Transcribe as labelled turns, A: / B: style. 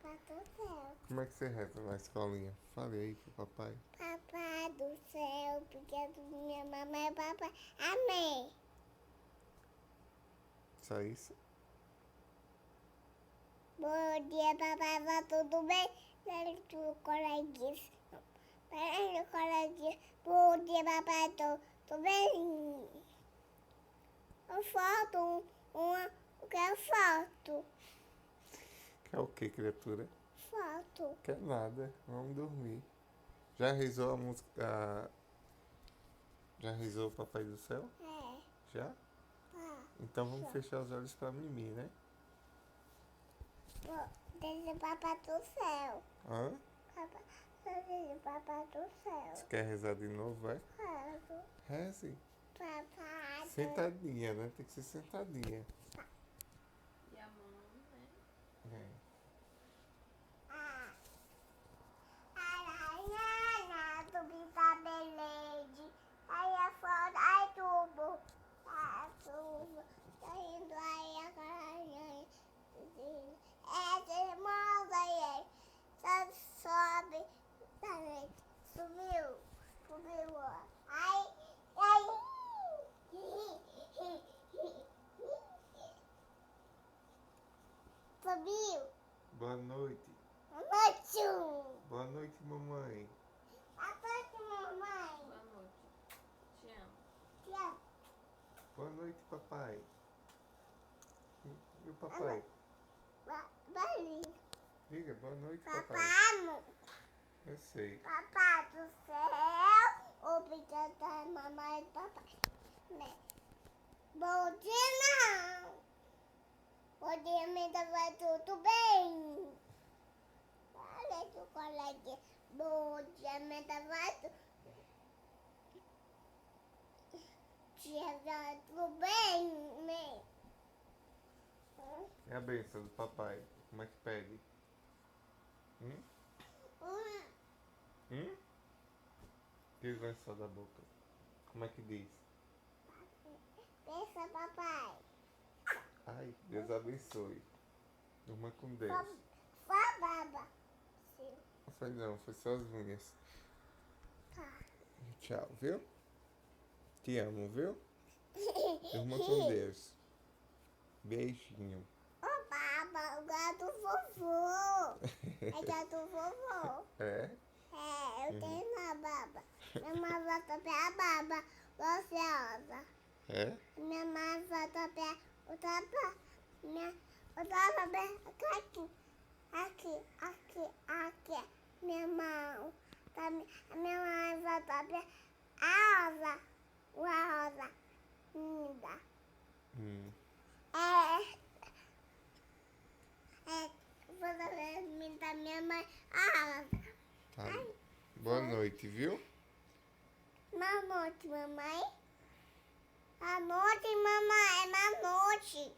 A: Papai do céu.
B: Como é que você reza na escolinha? Fale aí pro papai.
A: Papai do céu, porque minha mamãe é papai. Amém.
B: Só isso?
A: Bom dia, papai. Vai tudo bem? Espero que o coleguinha. Espero que o coleguinha. Bom dia, papai. Tô bem. Eu falto uma. Eu quero foto.
B: Quer o que, criatura?
A: Foto.
B: Quer nada. Vamos dormir. Já rezou a música? Já rezou o Papai do Céu?
A: É.
B: Já?
A: Tá.
B: Então vamos
A: Já.
B: fechar os olhos pra Mimi, né?
A: Desde o papai do céu.
B: Hã?
A: Papai. Desde o papai do céu.
B: Você quer rezar de novo, vai?
A: Quero.
B: Reze.
A: Papai do
B: Sentadinha, né? Tem que ser sentadinha.
C: E a mão, né?
B: É.
A: Ai, tu pinta beleza. Aí é foda, ai tubo. Ai tubo. Tá indo aí a carinha. É teimosa aí. Sobe. Também. Subiu. Ó. Ai. Subiu.
B: Boa noite.
A: Machu.
B: Boa noite, mamãe.
A: Aperta, mamãe.
C: Boa noite. Te amo.
A: Tchau.
B: Boa noite, papai. E o papai?
A: Vai.
B: Diga, boa noite, papai.
A: Papai,
B: Eu sei.
A: papai do céu, obrigado a mamãe e papai. Né? Bom dia, não. Bom dia, amiga, vai tudo bem? Olha que o coleguinha. Bom dia, amiga, vai tudo dia, vai tudo bem, né?
B: É a benção do papai. Como é que pede? Diz lá só da boca. Como é que diz?
A: Pensa, papai.
B: Ai, Deus abençoe. Durma com Deus.
A: Só baba. Sim.
B: Não foi não, foi só as unhas.
A: Tá.
B: Tchau, viu? Te amo, viu? Durma com Deus. Beijinho.
A: Ô, baba, o gato vovô. É gato vovô.
B: É?
A: É, eu tenho uma baba. Minha mãe vai tapar a baba gostosa.
B: É?
A: Minha mãe vai tapar o tapa. O tapa bem aqui. Minha mão. A minha mãe vai tapar a rosa. Uma rosa linda. Vou dar minha mãe a rosa.
B: Tá. Boa noite, viu?
A: Boa noite, mamãe. Boa noite, mamãe. É boa noite.